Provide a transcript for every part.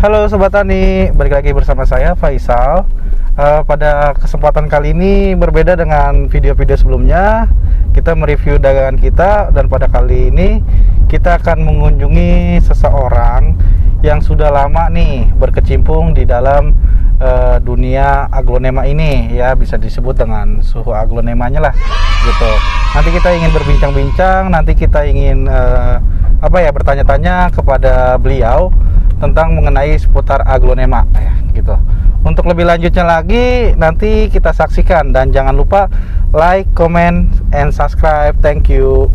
Halo Sobat Tani, balik lagi bersama saya Faisal. Pada kesempatan kali ini berbeda dengan video-video sebelumnya. Kita mereview dagangan kita, dan pada kali ini kita akan mengunjungi seseorang yang sudah lama nih berkecimpung di dalam dunia aglonema ini, ya bisa disebut dengan suhu aglonemanya lah gitu. Nanti kita ingin berbincang-bincang, nanti kita ingin bertanya-tanya kepada beliau tentang mengenai seputar aglonema ya, gitu. Untuk lebih lanjutnya lagi nanti kita saksikan, dan jangan lupa like, comment, and subscribe. Thank you.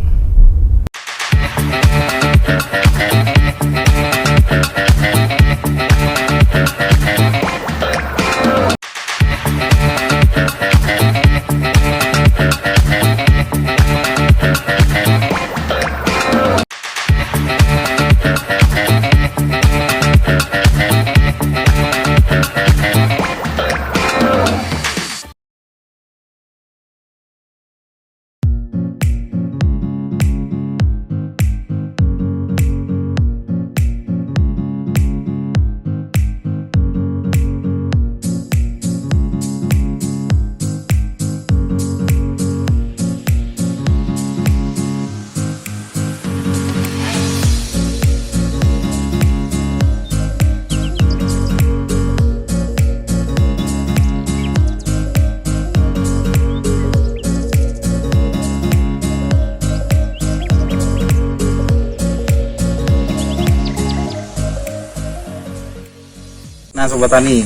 Nah Sobat Tani,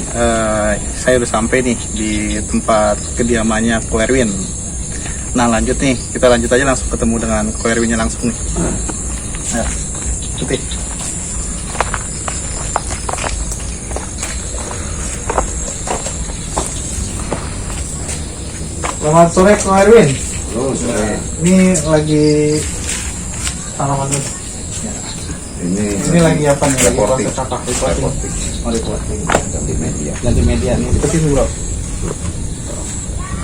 saya udah sampai nih di tempat kediamannya Ko Erwin. Nah kita lanjut aja langsung ketemu dengan Ko Erwinnya langsung nih. Nah, putih. Selamat sore Ko Erwin. Halo, sore. Ini lagi tanaman nih. Ini lagi apa nih? Reporting. Reporting. Ganti media. Ganti media nih. Deketin bro.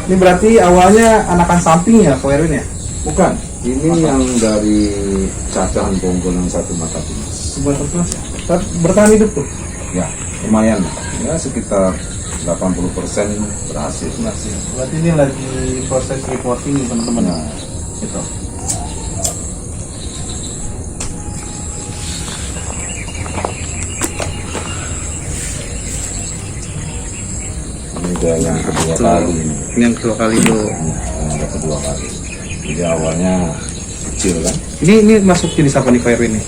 Ini berarti awalnya anakan samping ya, Ko Erwin ya? Bukan. Ini yang dari cacahan ponggolan satu mata tunas. Sebuah terus bertahan hidup tuh. Ya, lumayan. Ya sekitar 80% berhasil. Berarti ini lagi proses reporting nih teman-teman. Nah, Gitu. ini udah yang kedua kali ini. Ini yang kedua kali tuh. Yang kedua kali. Jadi awalnya kecil kan. Ini masuk jenis apa nih Ko Erwin nih?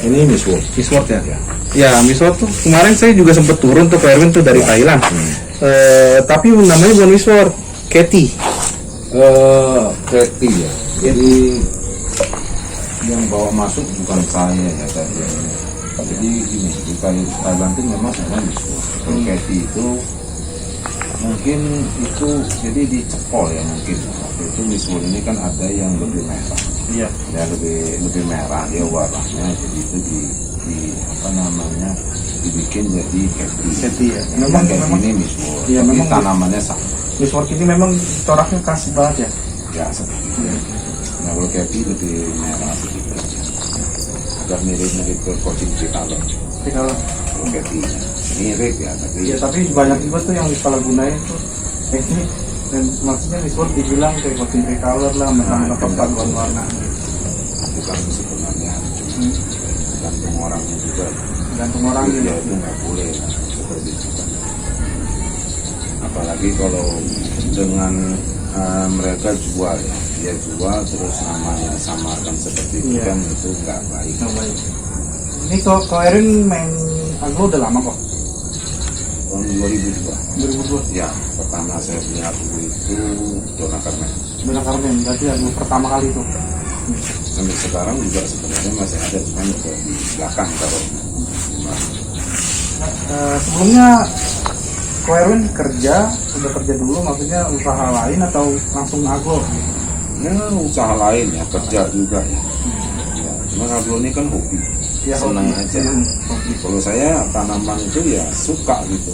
Ini miswort. Miswort ya? Ya. Ya, miswort tuh kemarin saya juga sempat turun tuh Ko Erwin tuh dari Thailand. Tapi namanya bukan miswort, Cathy. Kreti ya. Jadi yang bawa masuk bukan saya ya tadi. Jadi gini, di Thailand itu memang sebenarnya miswort. Kalau Cathy itu mungkin itu jadi dicepol ya mungkin. Waktu itu miswort ini kan ada yang lebih merah. Iya. Ya lebih merah dia warnanya, jadi itu dibikin jadi Cathy. Cathy ya. Memang Memang ini miswort. Iya, Tapi memang tanamannya sama. miswort ini memang coraknya khas banget ya. Ya seperti itu. Nah kalau Cathy lebih merah sedikit. Agak mirip-mirip ke kucing tricolor. Tapi kalau Kalau Cathy mirip ya, tapi iya, tapi banyak juga tuh yang disalahgunain tuh teknik, dan maksudnya miswort dibilang kayak coaching tricolor lah, mereka perpaduan warna. bukan sebenarnya. Gantung orangnya juga. Gantung orang Dia gitu. itu nggak boleh seperti itu kan. Apalagi kalau dengan mereka jual ya, dia jual terus namanya disamarkan seperti itu Iya. kan, itu nggak baik. Nah, baik. Ini Ko Erwin main aglo udah lama kok. Tahun 2002. 2002. Ya, pertama saya punya dulu itu Dona Carmen. Benar Carmen, berarti aglo pertama kali tuh. Sampai sekarang juga sebenarnya masih ada, cuma juga di belakang kalau Sebelumnya Ko Erwin udah kerja dulu, maksudnya usaha lain atau langsung aglo? ya usaha lain ya, kerja juga ya. Ya, cuma aglo ini kan hobi. Ya, senang hobi. aja. Hobi. Kalau saya tanaman itu ya suka gitu.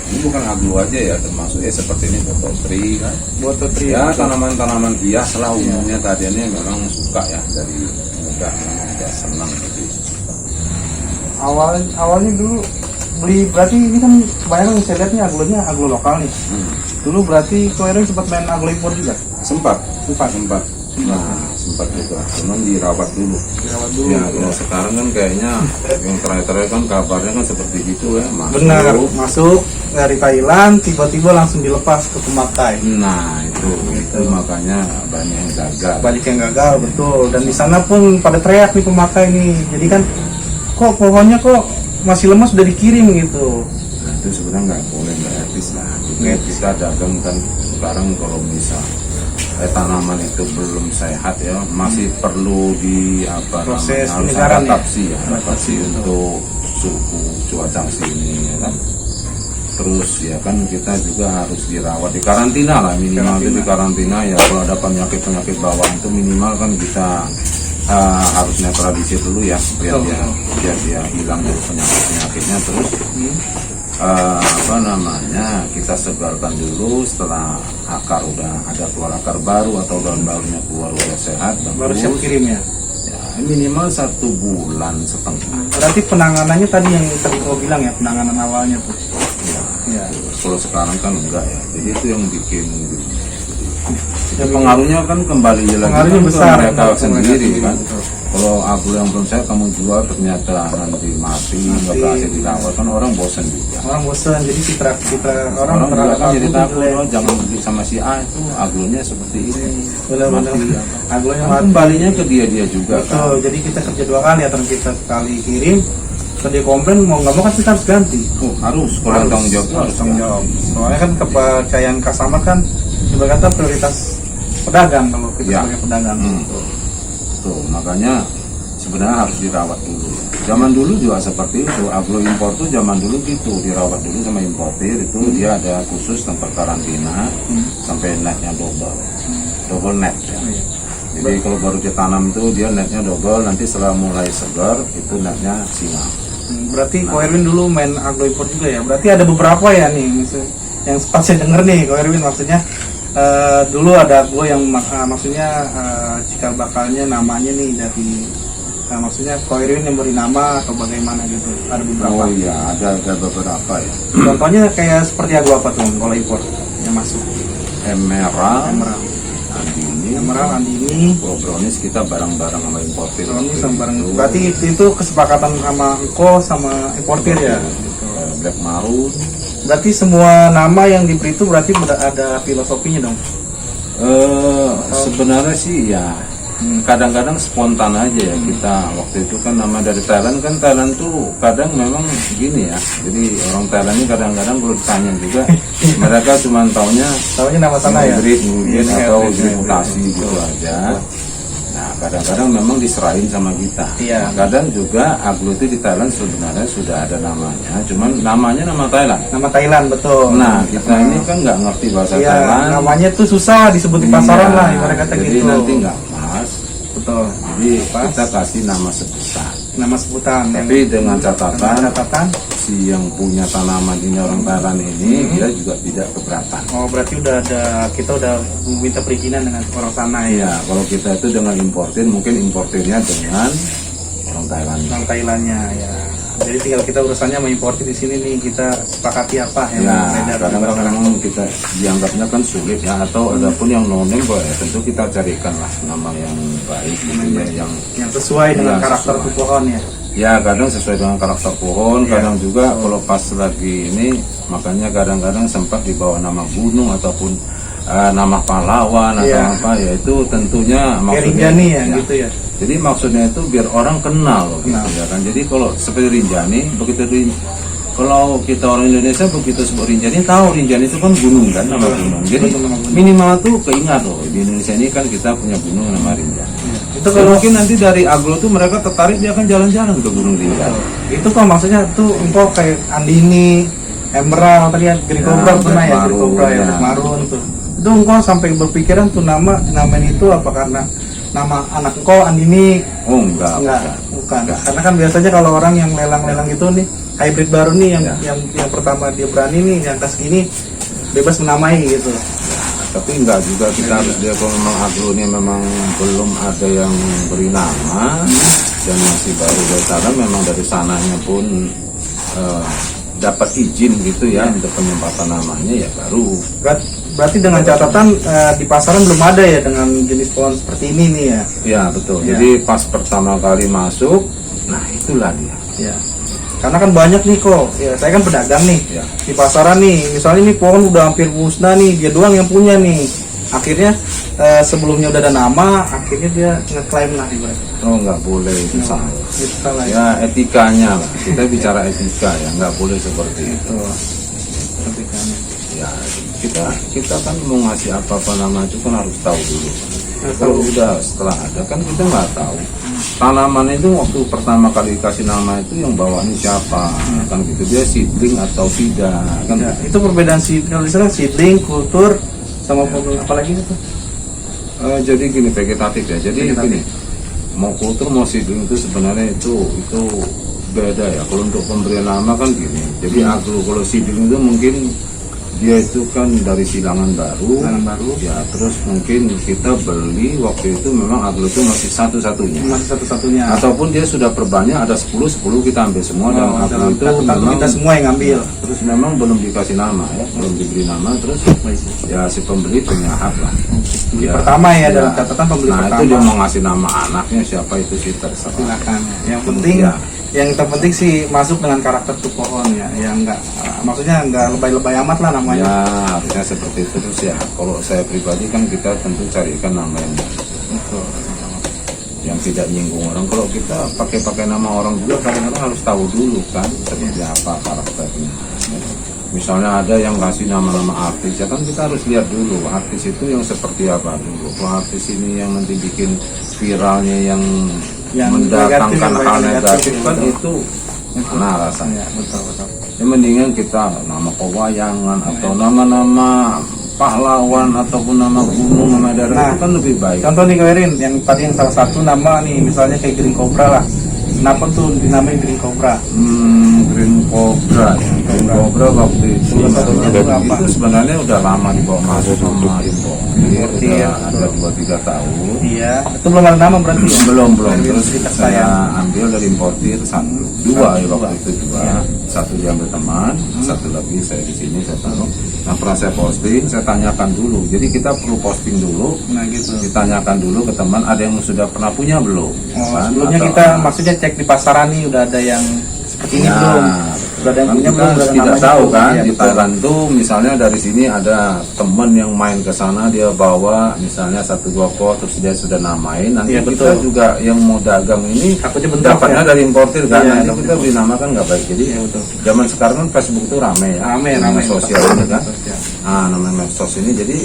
Ini bukan aglo aja ya, termasuk seperti ini bototri kan. Bototri Ya tanaman-tanaman hias lah umumnya tadiannya memang suka ya, dari muda memang udah senang gitu. Awalnya dulu beli berarti ini kan kebanyakan saya lihat nih aglonya aglo lokal nih. Dulu berarti Ko Erwin sempat main aglo impor juga? Sempat. Nah, sempat juga, cuman dirawat dulu. Ya, kalau sekarang kan kayaknya yang terakhir kan kabarnya kan seperti gitu ya, Benar, masuk dari Thailand tiba-tiba langsung dilepas ke pemakai. Nah, itu makanya banyak yang gagal. Banyak yang gagal, betul. Dan di sana pun pada teriak nih pemakai nih. Jadi kan kok pohonnya kok masih lemas udah dikirim gitu. Nah, itu sebenarnya nggak boleh, nggak etis lah. Kita dagang kan sekarang kalau misal tanaman itu belum sehat ya, masih perlu di proses harus penyegaran adaptasi ya, adaptasi untuk suhu cuaca sini ya kan. Terus ya kan kita juga harus dirawat, di karantina lah minimal. Itu di karantina ya, kalau ada penyakit bawaan itu minimal kan kita harus netralisir dulu ya, biar dia hilang dari penyakitnya. Terus kita segarkan dulu. Setelah akar udah ada keluar akar baru atau daun barunya keluar udah sehat, baru siap kirim ya. Minimal 1,5 bulan. Berarti penanganannya tadi yang tadi kau bilang ya, penanganan awalnya tuh ya. Kalau sekarang kan enggak ya, jadi itu yang bikin ya, pengaruhnya kan kembali lagi besar ke mereka sendiri kan. Kalau aglo yang belum sehat kamu jual ternyata nanti mati, nggak berhasil dirawat, kan orang bosan juga. Orang bosan, jadi citra orang juga kan jadi takut, jangan beli sama si A itu aglonya seperti ini. Benar-benar aglonya kan kembalinya ke dia juga. Betul, kan. jadi kita kerja 2 kali atau kita sekali kirim, kalau dia komplain mau nggak mau kan kita harus ganti. Harus, kalau tanggung jawab harus tanggung jawab. Soalnya kan kepercayaan customer kan ibarat kata prioritas pedagang kalau kita sebagai pedagang. Tuh, makanya sebenarnya harus dirawat dulu. Zaman dulu juga seperti itu, aglo impor tuh zaman dulu gitu, dirawat dulu sama importir itu. Dia ada khusus tempat karantina sampai netnya double net ya. Jadi kalau baru ditanam itu dia netnya double, nanti setelah mulai segar itu netnya singa. Berarti Ko Erwin dulu main aglo impor juga ya. Berarti ada beberapa ya nih yang sempat saya denger nih Ko Erwin, maksudnya dulu ada aglo yang maksudnya cikal bakalnya namanya nih dari maksudnya Ko Erwin yang beri nama atau bagaimana gitu, ada beberapa. Oh iya, ada beberapa ya. Contohnya kayak seperti aglo apa tuh kalau impor yang masuk? Emerald, Andini, Brownies kita bareng-bareng sama importir. Brownies sama bareng. Berarti itu kesepakatan sama Ko sama importir ya? Black Maroon. Berarti semua nama yang diberi itu berarti ada filosofinya dong? Sebenarnya sih ya kadang-kadang spontan aja ya. Kita waktu itu kan nama dari Thailand kan, Thailand tuh kadang memang gini ya, jadi orang Thailand ini kadang-kadang kalau ditanya juga mereka cuma taunya nama tanah ya, hybrid atau mutasi gitu aja. Nah kadang-kadang memang diserahin sama kita. Iya. Nah, kadang juga aglo itu di Thailand sebenarnya sudah ada namanya, cuman namanya nama Thailand. Nama Thailand, betul. Nah kita ini kan nggak ngerti bahasa iya, Thailand. Namanya tuh susah disebut di pasaran lah, ibarat kata jadi gitu. nanti nggak pas. Betul. Jadi kita kasih nama sebutan. Nama sebutan. Tapi dengan catatan si yang punya tanaman ini orang Thailand ini dia juga tidak keberatan. Oh berarti kita udah minta perizinan dengan orang sana ya? Iya, kalau kita itu dengan importir, mungkin importirnya dengan orang Thailand. Orang Thailandnya ya. Jadi tinggal kita urusannya sama importir di sini nih, kita sepakati apa yang ya. Kadang-kadang kita dianggapnya kan sulit ya, atau adapun yang no-name ya tentu kita carikan lah nama yang baik gitu ya, yang sesuai dengan karakter tuh pohon ya. Ya kadang sesuai dengan karakter pohon, kadang juga kalau pas lagi ini makanya kadang-kadang sempat dibawa nama gunung ataupun nama pahlawan atau apa ya, itu tentunya maksudnya Rinjani ya, gitu ya. Jadi maksudnya itu biar orang kenal loh, gitu ya kan. Jadi kalau seperti Rinjani, kalau kita orang Indonesia begitu sebut Rinjani, tahu Rinjani itu kan gunung kan, nama gunung. Jadi minimal tuh keingat loh, di Indonesia ini kan kita punya gunung nama Rinjani. Itu kalau mungkin nanti dari aglo tuh mereka tertarik, dia akan jalan-jalan ke Gunung Rinjani. Itu kalau maksudnya tuh empok kayak Andini, Emerald tadi ya, Green Cobra pernah ya, Green Cobra ya, Black Maroon tuh. Itu engkau sampai berpikiran tuh namain itu apa karena nama anak engkau Andini? Oh enggak. Bukan. Karena kan biasanya kalau orang yang lelang-lelang gitu nih, hybrid baru nih yang pertama dia berani nih, yang tas gini bebas menamai gitu. Tapi enggak juga, kita harus lihat kalau memang aglo ini memang belum ada yang beri nama dan masih baru dari sana, memang dari sananya pun dapat izin gitu ya untuk penyempatan namanya ya baru. Berarti dengan catatan di pasaran belum ada ya dengan jenis pohon seperti ini nih ya? Ya betul. Ya. Jadi pas pertama kali masuk, nah itulah dia. Ya. Karena kan banyak nih kok. Ya, saya kan pedagang nih Ya. di pasaran nih. Misalnya ini pohon udah hampir musnah nih, dia doang yang punya nih. Akhirnya sebelumnya udah ada nama, akhirnya dia ngeklaim lah ibaratnya. Oh nggak boleh itu salah. Itu salah ya. Ya etikanya lah. Kita bicara etika ya, nggak boleh seperti itu. Itu etikanya. Ya kita kan mau ngasih apa nama itu kan harus tahu dulu. Harus Kalau tahu. udah setelah ada kan kita nggak tahu. Tanaman itu waktu pertama kali dikasih nama itu yang bawanya siapa, kan gitu dia seedling atau tidak kan. Ya, itu perbedaan kalau di sana seedling, kultur, sama pohon apalagi itu? Jadi gini vegetatif ya. Jadi Vegetatif. gini, mau kultur mau seedling itu sebenarnya itu beda ya. Kalau untuk pemberian nama kan gini. Jadi kalau seedling itu mungkin dia itu kan dari silangan baru. Ya terus mungkin kita beli waktu itu memang aglo itu masih satu-satunya. Masih satu-satunya. Ataupun dia sudah perbanyak ada 10 kita ambil semua dan aglo itu memang kita semua yang ngambil. terus memang belum dikasih nama ya, belum diberi nama terus ya si pembeli punya hak lah. Ya, Pertama ya, dalam catatan pembeli nah, pertama. itu dia mau ngasih nama anaknya siapa itu sih terserah. Silakan. Yang penting Ya. yang terpenting sih masuk dengan karakter tuh pohon ya, yang enggak maksudnya enggak lebay-lebay amat lah namanya. Ya harusnya seperti itu terus ya. Kalau saya pribadi kan kita tentu carikan nama yang Betul. yang tidak nyinggung orang. Kalau kita pakai nama orang juga kadang-kadang harus tahu dulu kan seperti apa karakternya. Misalnya ada yang kasih nama-nama artis, ya kan kita harus lihat dulu artis itu yang seperti apa dulu. Kalau artis ini yang nanti bikin viralnya yang mendatangkan negatif, hal yang negatif kan betul. itu mana rasanya. Ya, betul. Ya mendingan kita nama pewayangan atau nama-nama pahlawan ataupun nama gunung, nama daerah Nah, itu kan lebih baik. Contoh nih Kairin, yang tadi yang salah satu nama nih, misalnya kayak Green Cobra lah. Kenapa tuh dinamain Green Cobra? Green Cobra ya. Green Cobra waktu itu Apa? itu sebenarnya udah lama dibawa masuk sama importir, ada 2-3 tahun. Iya, itu belum ada nama berarti ya? Belum Dari terus cerita saya ambil dari importir dua ya waktu itu dua. Iya. Satu diambil teman, satu lagi saya di sini saya taruh. Nah pernah saya posting, saya tanyakan dulu. Jadi kita perlu posting dulu, Nah gitu. ditanyakan dulu ke teman ada yang sudah pernah punya belum. Oh, Kan? sebelumnya Atau- kita maksudnya cek di pasaran nih udah ada yang seperti ini Ya, belum? Udah ada yang kan punya kita belum? Udah ada tidak namanya tahu belum? kan Iya, di betul. Thailand tuh misalnya dari sini ada teman yang main ke sana dia bawa misalnya 1-2 pot terus dia sudah namain nanti Iya, kita betul. juga yang mau dagang ini Takutnya bentrok dapatnya ya? dari importir kan Iya, nanti takutnya kita beli nama kan nggak baik jadi Iya, betul. zaman sekarang kan Facebook itu rame ya Rame, Namanya sosial ini kan Sosial. namanya medsos ini jadi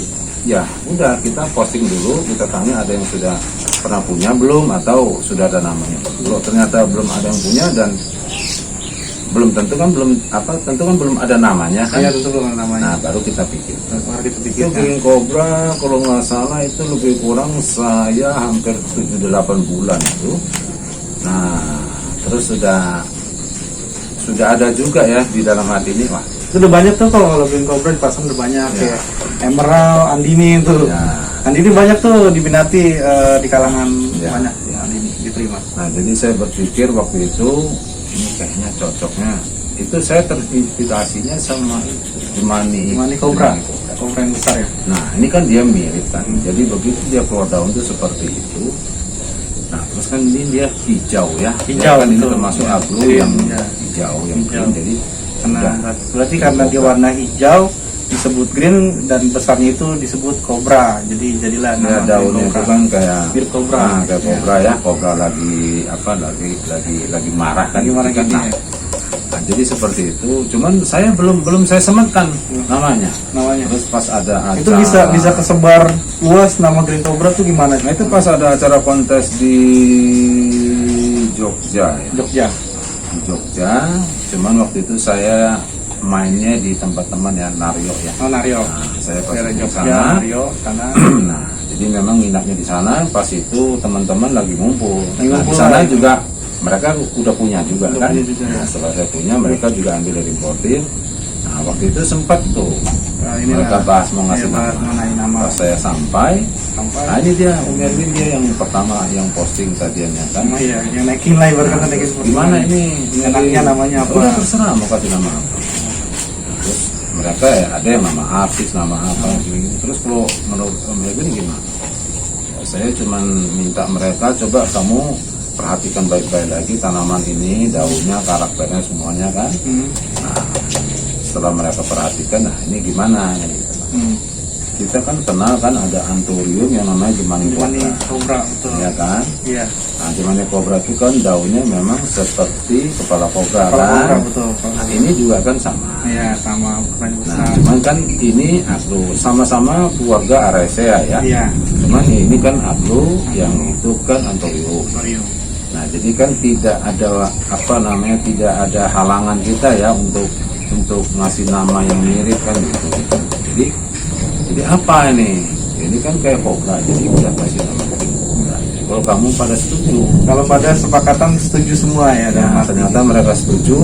ya udah kita posting dulu kita tanya ada yang sudah pernah punya belum atau sudah ada namanya kalau ternyata belum ada yang punya dan belum tentu kan belum ada namanya kan Iya, tentu belum ada namanya. nah baru kita pikir Baru kita itu pikirkan. Green Cobra kalau nggak salah itu lebih kurang saya hampir 7-8 bulan itu nah terus sudah ada juga ya di dalam hati ini wah Itu udah banyak tuh kalau Green Cobra di pasaran udah banyak Ya. kayak Emerald, Andini itu. ya Andini banyak tuh diminati di kalangan Ya. banyak ya Andini diterima. nah jadi saya berpikir waktu itu ini kayaknya cocoknya itu saya terinspirasinya sama Mani Cobra. Cobra yang besar ya. Nah ini kan dia mirip kan, jadi begitu dia keluar daun itu seperti itu. Nah terus kan ini dia hijau ya, Hijau, kan ini betul. termasuk Ya, aglo green, yang ya. hijau yang Hijau. green, jadi Berarti karena dia warna hijau disebut green dan besarnya itu disebut Cobra. Jadi jadilah ya nama daunnya Green itu Cobra. kan kayak Mirip Cobra. Nah, kayak kobra ya, kobra lagi apa lagi marah kan, Lagi marah kan. gini Nah, ya. nah, jadi seperti itu. Cuman saya belum saya sematkan namanya. Namanya. Terus pas ada acara Itu bisa kesebar luas nama Green Cobra tuh gimana? Nah itu pas ada acara kontes di Jogja ya. Jogja. Di Jogja, cuman waktu itu saya mainnya di tempat teman ya Naryo ya. Oh Naryo. Nah, saya pas Daerah di Jogja, sana. Naryo, sana. Nah, jadi memang nginapnya di sana. Pas itu teman-teman lagi ngumpul. Lagi Nah, ngumpul di sana lagi. juga mereka udah punya juga Udah kan. punya juga, ya. Nah, setelah saya punya, mereka juga ambil dari importir. Nah, Nah waktu itu sempat tuh ini mereka bahas mau ngasih bahas nama. mengenai nama. Pas saya sampai, nah ini dia Om Erwin, dia yang pertama yang posting tadiannya kan. Oh iya, yang naikin lah ibarat kata naikin seperti Gimana ini? enaknya namanya apa? Udah terserah mau kasih nama apa. Terus mereka ya ada yang nama artis, nama apa gitu. Terus kalau menurut Om Erwin gimana? Ya, saya cuman minta mereka coba kamu perhatikan baik-baik lagi tanaman ini, daunnya, karakternya semuanya kan. Nah, setelah mereka perhatikan, nah ini gimana? Gitu. Kita kan kenal kan ada anthurium yang namanya Jemani Cobra, betul. ya kan? Iya. Nah, Jemani Cobra itu kan daunnya memang seperti kepala kobra Kepala kan? kobra, betul. Nah, ini juga kan sama. Iya, sama ukuran Nah, besar. cuman kan ini aglo sama-sama keluarga Araceae ya. Iya. Cuman ini kan aglo, yang itu kan anthurium. Sorry. Nah, jadi kan tidak ada apa namanya, tidak ada halangan kita ya untuk ngasih nama yang mirip kan gitu. Jadi apa ini? Ini kan kayak kobra, jadi udah kasih nama kobra. Kalau kamu pada setuju, Kalau pada sepakatan setuju semua ya, dan ya, ternyata mereka setuju.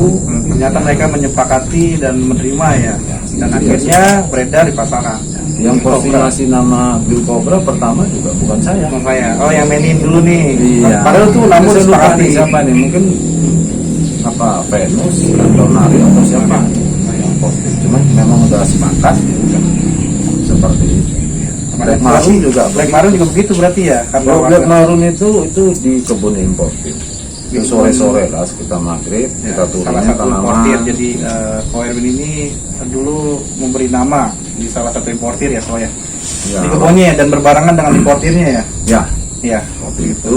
ternyata mereka menyepakati dan menerima ya, dan Jadi akhirnya beredar di pasaran. Yang posting ngasih nama Bill Cobra pertama juga bukan saya. Bukan saya. Oh, yang mainin dulu nih. Iya. Padahal tuh namun Saya lupa sepakati. nih siapa nih? Mungkin apa Venus atau Nari atau siapa yang posting. Cuman memang udah sepakat gitu kan. Seperti itu. Black Maroon juga. Black Maroon juga begitu berarti ya? Kalau Black Maroon itu di kebun importir. Itu sore-sore lah sekitar maghrib Ya, kita turunnya salah satu importir. tanaman. Jadi Ko Erwin ini dulu memberi nama di salah satu importir ya, Ko ya. Ya, Di kebunnya ya, dan berbarengan dengan importirnya ya. ya Iya. waktu itu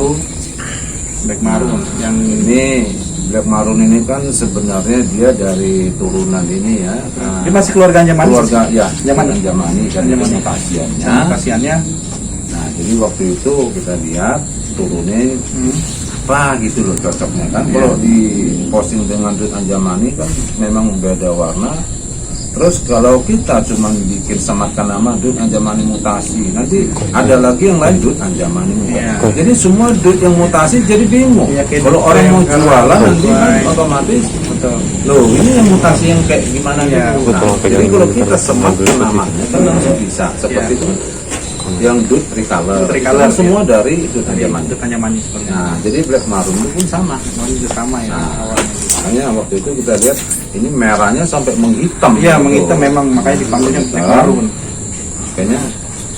Black Maroon yang ini Black Maroon ini kan sebenarnya dia dari turunan ini ya. dia masih keluarga Anjamani. Keluarga ya, Jamani. Jamani kan Jamani. mutasiannya. Kasihannya. Nah, jadi waktu itu kita lihat turunnya apa gitu loh cocoknya kan. Iya. Kalau di posting dengan Dut Anjamani kan memang beda warna. Terus kalau kita cuma bikin sematkan nama Dut Anjamani mutasi, nanti ada lagi yang lain Dut Anjamani mutasi. Iya. Jadi semua Dut yang mutasi jadi bingung. Iya, kayak Kalau Dut orang yang mau kan jualan nanti kan sesuai. otomatis Betul. loh ini yang mutasi yang kayak gimana Iya, gitu. betul. Nah, jadi kalau kita sematkan namanya kan langsung bisa seperti Iya. itu. Yang Dut Tricolor, Dut Tricolor, itu kan semua iya. dari Dut Anjamani. Itu Anjamani seperti Nah, jadi Black Maroon itu pun sama. itu juga sama ya Nah, awalnya. makanya waktu itu kita lihat ini merahnya sampai menghitam. Iya, gitu. menghitam memang, makanya dipanggilnya Black Menghitam. Maroon. Kayaknya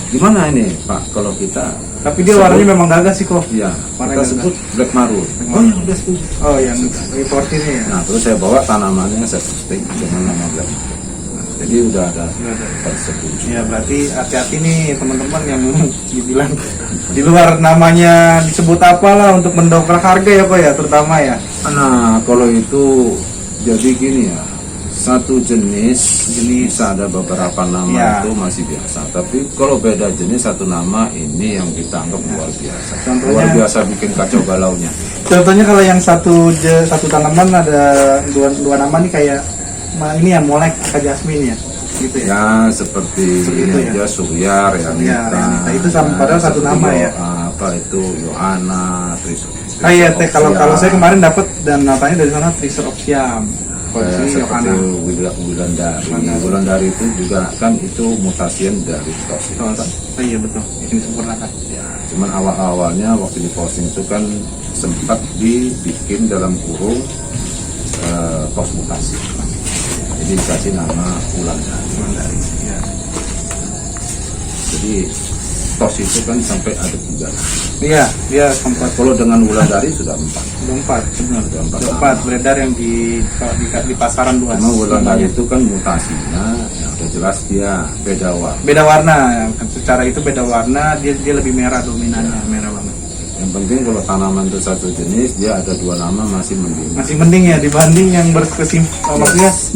gimana ini Pak kalau kita Tapi dia warnanya memang gagah sih kok. Iya, Warna kita gagah. sebut Black Maroon. Black Oh Maroon. ya udah setuju. Oh, yang importirnya ya. Nah, terus saya bawa tanamannya saya posting dengan nama Black Maroon. Jadi udah ada tersetuju. Ya, berarti hati-hati nih teman-teman yang dibilang di luar namanya disebut apalah untuk mendongkrak harga ya kok ya, terutama ya. Nah, kalau itu jadi gini ya, satu jenis bisa ada beberapa nama Ya. itu masih biasa. Tapi kalau beda jenis satu nama ini yang kita anggap luar biasa. Contohnya- Luar biasa bikin kacau balaunya. Contohnya kalau yang satu tanaman ada dua nama nih kayak ini ya, molek ke jasmine ya. Gitu ya. Ya seperti Seperti ini itu ya. aja Suryar, Realita. Itu sama, padahal satu seperti nama ya. Apa itu Yohana, Ah iya, teh kalau saya kemarin dapat dan natanya dari sana Treasure of Siam. Kalau di sini seperti Yohana. Wulandari. Wulandari itu juga kan itu mutasian dari tos. Oh iya betul. Ini sempurna kan. Ya, cuman awal-awalnya waktu di posting itu kan sempat dibikin dalam kurung tos mutasi. Jadi dikasih nama Wulandari. Ya. Jadi tos itu kan sampai ada 3. Iya, dia sempat Kalau dengan Wulandari sudah 4. empat, benar. Sudah 4. Empat beredar yang di pasaran luas. Cuma Wulandari itu kan mutasinya, ya udah jelas dia beda warna. Beda warna, secara itu beda warna, dia lebih merah dominannya, merah banget. Yang penting kalau tanaman itu satu jenis, dia ada 2 nama masih mending. Masih mending ya dibanding yang maksudnya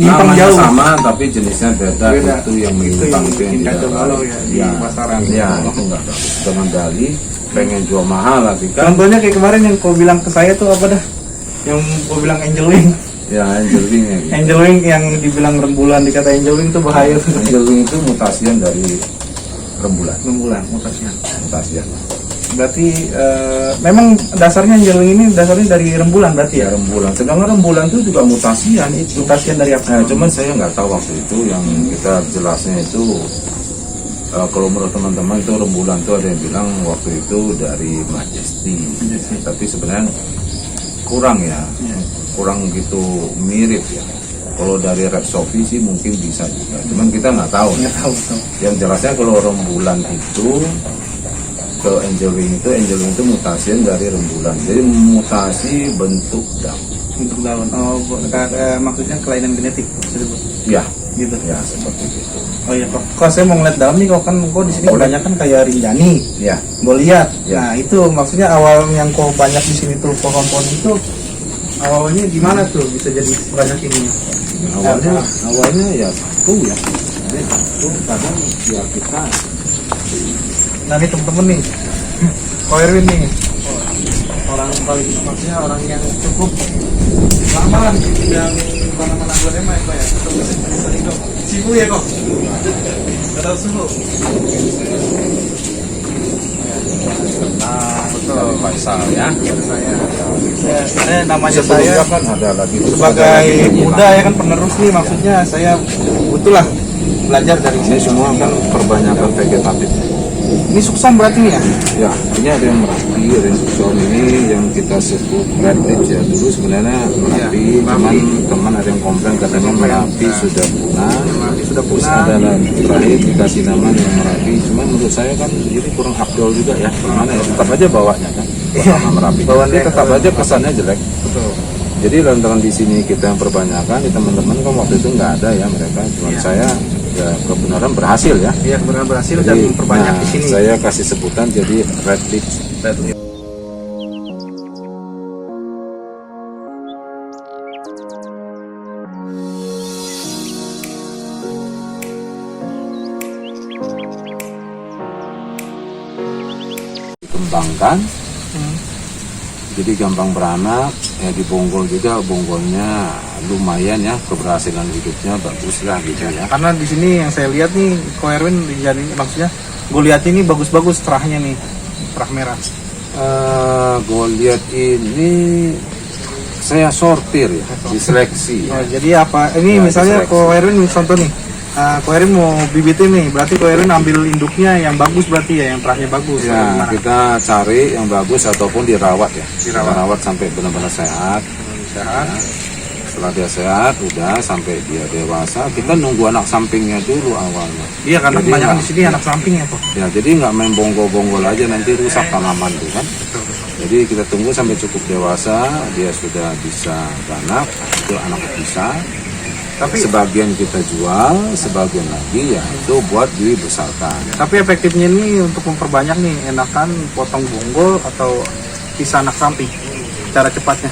nyimpang Namanya jauh. sama tapi jenisnya beda, Beda. itu yang Itu menyimpang, yang itu yang bikin tidak kacau balau baik. ya di pasaran. Ya itu enggak bagus. Dengan Dali pengen jual mahal lagi kan. Contohnya kayak kemarin yang kau bilang ke saya tuh apa dah? Yang kau bilang angel wing. Ya angel wing ya gitu. Angel wing yang dibilang rembulan, dikata angel wing tuh bahaya tuh. Angel wing itu mutasian dari rembulan. Rembulan mutasinya. Mutasian. Berarti memang dasarnya angeling ini dasarnya dari rembulan berarti Ya ya? rembulan. Sedangkan rembulan itu juga mutasian itu. Mutasian dari apa? Nah, cuman saya nggak tahu waktu itu yang kita jelasnya itu kalau menurut teman-teman itu rembulan itu ada yang bilang waktu itu dari Majesty. Ya, tapi sebenarnya kurang ya, kurang gitu mirip ya. Kalau dari Red Sophie sih mungkin bisa juga, cuman kita nggak tahu. Nggak tahu tuh. Yang jelasnya kalau rembulan itu ke angeling itu mutasian dari rembulan. Jadi mutasi bentuk daun. Untuk daun. Oh, maksudnya kelainan genetik disebut. Ya, Gitu. ya seperti itu. Oh iya kok. Kalau saya mau ngeliat daun nih, kok di sini kebanyakan kayak Rinjani. Ya, Goliat. Ya. Nah itu maksudnya awal yang kok banyak di sini tuh pohon-pohon itu awalnya gimana tuh bisa jadi banyak ini? awalnya ya satu ya. Jadi satu kadang ya kita Nah ini temen-temen nih, Ko Erwin nih, orang paling maksudnya orang yang cukup lama lah di bidang tanaman aglonema ya Pak ya. Atau bisa hidup sibu ya kok? Atau suhu? nah betul Faisal ya. Saya namanya Sebelumnya saya kan ada lagi sebagai muda ya kan penerus nih, maksudnya saya butuh lah belajar dari Ini semua kan perbanyakan vegetatif. Ini sukses berarti nih ya? Ya, ini ada yang Merapi, ada yang Suksom ini yang kita sebut red lips ya. Dulu sebenarnya Merapi, cuman teman ada yang komplain katanya Merapi sudah punah. Sudah Terus punah. ada lagi terakhir dikasih nama yang Merapi. Cuman menurut saya kan ini kurang afdol juga ya. Gimana ya? Tetap aja bawanya kan. Nama Merapi. Tapi tetap aja kesannya jelek. Betul. Jadi lantaran di sini kita yang perbanyakan, di teman-teman kan waktu itu nggak ada ya mereka. Cuman saya ya kebenaran berhasil ya. Iya kebenaran berhasil dan Jadi, memperbanyak nah, di sini. saya kasih sebutan jadi red lips. Red lip. Dikembangkan, jadi gampang beranak, ya di bonggol juga, bonggolnya lumayan ya, keberhasilan hidupnya bagus lah gitu ya. Karena di sini yang saya lihat nih, Ko Erwin jadi maksudnya gue lihat ini bagus-bagus terahnya nih, terah merah. Gue lihat ini saya sortir ya, diseleksi ya. Oh, jadi apa? Ini Ya, misalnya diseleksi. Ko Erwin contoh nih, Ko Erwin mau bibitin nih, berarti Ko Erwin ambil induknya yang bagus berarti ya, yang terahnya bagus. Ya, Gimana? kita cari yang bagus ataupun dirawat ya. Dirawat. Kita rawat sampai benar-benar sehat. Sehat. Ya. Setelah dia sehat, udah sampai dia dewasa, kita nunggu anak sampingnya dulu awalnya. Iya karena Jadi kebanyakan nggak- di sini anak samping ya kok. Ya, jadi nggak main bonggol-bonggol aja nanti rusak tanaman tuh kan. Jadi kita tunggu sampai cukup dewasa, dia sudah bisa beranak, itu anak bisa. Tapi Sebagian kita jual, sebagian lagi ya itu buat dibesarkan. tapi efektifnya ini untuk memperbanyak nih, enakan potong bonggol atau pisah anak samping. Cara cepatnya.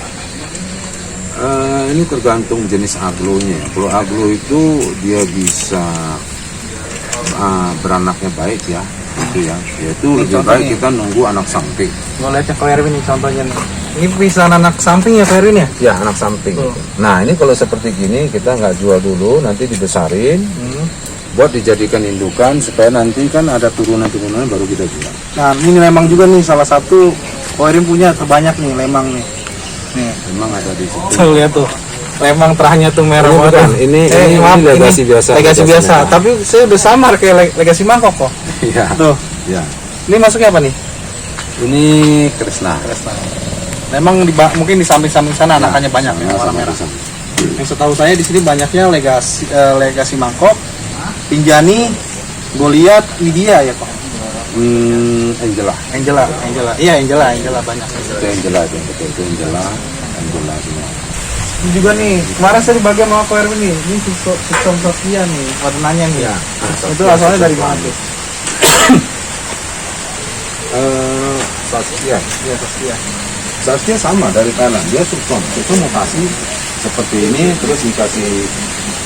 Ini tergantung jenis aglonya. Kalau aglo itu dia bisa beranaknya baik ya, itu ya. Yaitu Ini lebih contohnya. baik kita nunggu anak samping. Gue lihatnya Ko Erwin nih contohnya nih. Ini pisah anak samping ya Ko Erwin ya? Ya anak samping. Tuh. Nah ini kalau seperti gini kita nggak jual dulu, nanti dibesarin, buat dijadikan indukan supaya nanti kan ada turunan-turunan baru kita jual. Nah ini lemang juga nih salah satu Ko Erwin punya terbanyak nih lemang nih. Nih, Memang ada di situ. tuh lihat tuh. Lemang terahnya tuh merah Ini banget. bukan, ini maaf, legasi biasa. Legasi Legasi biasa. merah. Tapi saya udah samar kayak legasi mangkok kok. Iya. Tuh. Ya. Ini masuknya apa nih? Ini Krishna. Memang mungkin di samping-samping sana anakannya banyak ya, warna sama merah. Krishna. Yang setahu saya di sini banyaknya legasi mangkok, Pinjani, Goliat, Widya ya kok. Angela. Angela. Iya Angela banyak. Itu Angela itu betul itu Angela. Angela semua. Ini juga nih, kemarin saya dibagi sama Ko Erwin nih. Ini sistem Sofia nih, warnanya nih. Ya, Itu asalnya dari mana tuh? Saskia. Iya Sofia. Saskia sama dari Thailand. Dia Suksom. Itu mutasi seperti ini terus dikasih.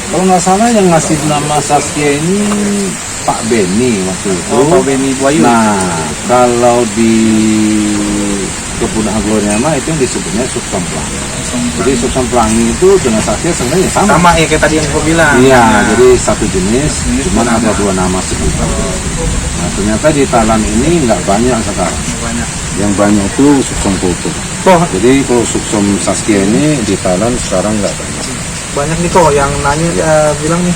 Kalau nggak salah yang ngasih nama Saskia ini Pak Beni waktu itu. Oh, Pak Beni Buayu. Nah, kalau di kebun aglonema itu yang disebutnya Suksom Pelangi. Jadi Suksom Pelangi itu dengan Saskia sebenarnya sama. Sama ya kayak tadi yang aku bilang. Iya, Nah, jadi satu jenis, cuman ada dua nama sebutan. Nah, ternyata di Thailand ini nggak banyak sekarang. banyak. yang banyak itu Suksom Kultur. Oh, Jadi kalau Suksom Saskia ini di Thailand sekarang nggak banyak. banyak nih kok yang nanya bilang nih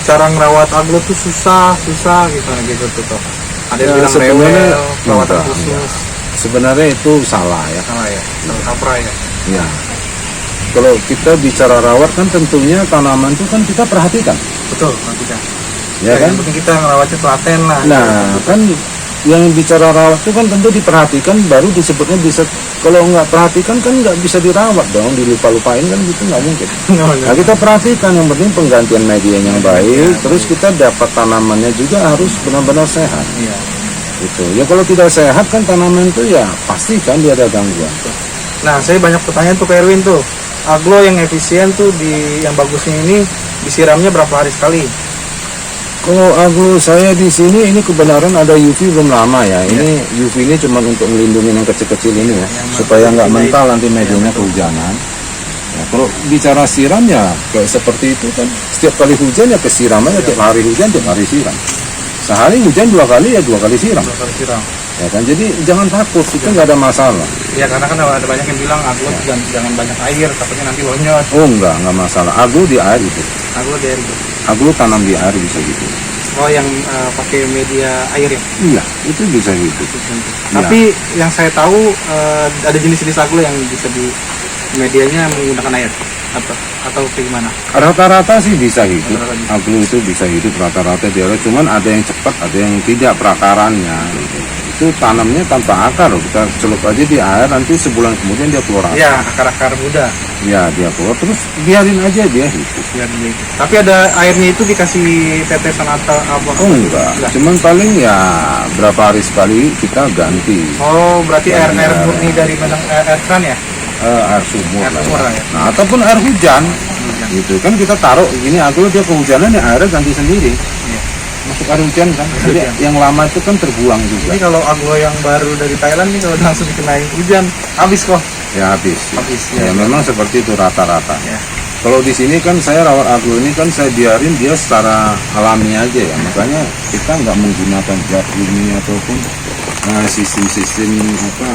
cara ngerawat aglo tuh susah gitu tuh. Ada yang Ya, bilang sebenarnya rewel, perawatan enggak, khusus. Sebenarnya itu salah ya. Salah ya, salah kaprah ya. Ya. Kalau kita bicara rawat kan tentunya tanaman itu kan kita perhatikan. Betul, nanti kan. Ya kan? Yang penting kita ngerawatnya telaten lah. Nah, kan yang bicara rawat itu kan tentu diperhatikan baru disebutnya bisa. Kalau nggak perhatikan kan nggak bisa dirawat dong, dilupa-lupain kan gitu nggak mungkin. Nah, kita perhatikan, yang penting penggantian media yang baik, terus kita dapat tanamannya juga harus benar-benar sehat. Iya. Gitu. Ya kalau tidak sehat kan tanaman itu ya pasti kan dia ada gangguan. Nah, saya banyak pertanyaan tuh ke Erwin tuh. Aglo yang efisien tuh yang bagusnya ini disiramnya berapa hari sekali? Kalau aglo saya di sini ini kebenaran ada UV belum lama ya. Ini UV ini cuma untuk melindungi yang kecil-kecil ini ya, supaya nggak mental nanti medianya kehujanan. Ya, kalau bicara siram ya kayak seperti itu kan, setiap kali hujan ya kesiram aja, tiap hari hujan tiap hari siram. Sehari hujan 2 kali ya 2 kali siram. 2 kali siram. Ya kan, jadi jangan takut, itu nggak ada masalah. Ya karena kan ada banyak yang bilang aglo tuh jangan banyak air, takutnya nanti bonyot. Oh nggak masalah. Aglo di air itu. Aglo dari itu. Aglo tanam di air bisa gitu. Oh, yang pakai media air ya? Iya, itu bisa gitu. Tapi yang saya tahu ada jenis-jenis aglo yang bisa di medianya menggunakan air atau bagaimana? Rata-rata sih bisa hidup. Rata-rata bisa. Aglo itu bisa hidup rata-rata di air. Cuman ada yang cepat, ada yang tidak perakarannya. Itu tanamnya tanpa akar. Kita celup aja di air, nanti sebulan kemudian dia keluar akar. Ya, akar-akar muda. Ya, dia keluar terus biarin aja dia hidup. Biar dia itu. Tapi ada airnya itu dikasih tetesan atau apa? Oh enggak. Cuman paling ya berapa hari sekali kita ganti. Oh, berarti air Banyak. murni dari air keran ya? Air sumur Air lah sumur ya. lah ya. Nah, ataupun air hujan. Gitu kan kita taruh ini aglo dia kehujanan ya airnya ganti sendiri. Iya. Masuk air hujan kan. Jadi Hujan. yang lama itu kan terbuang juga. Jadi kalau aglo yang baru dari Thailand nih kalau langsung dikenai hujan habis kok. Ya habis. Habis, Ya, ya. memang seperti itu rata-rata. Ya. Kalau di sini kan saya rawat aglo ini kan saya biarin dia secara alami aja ya. Makanya kita nggak menggunakan zat ini ataupun sistem-sistem apa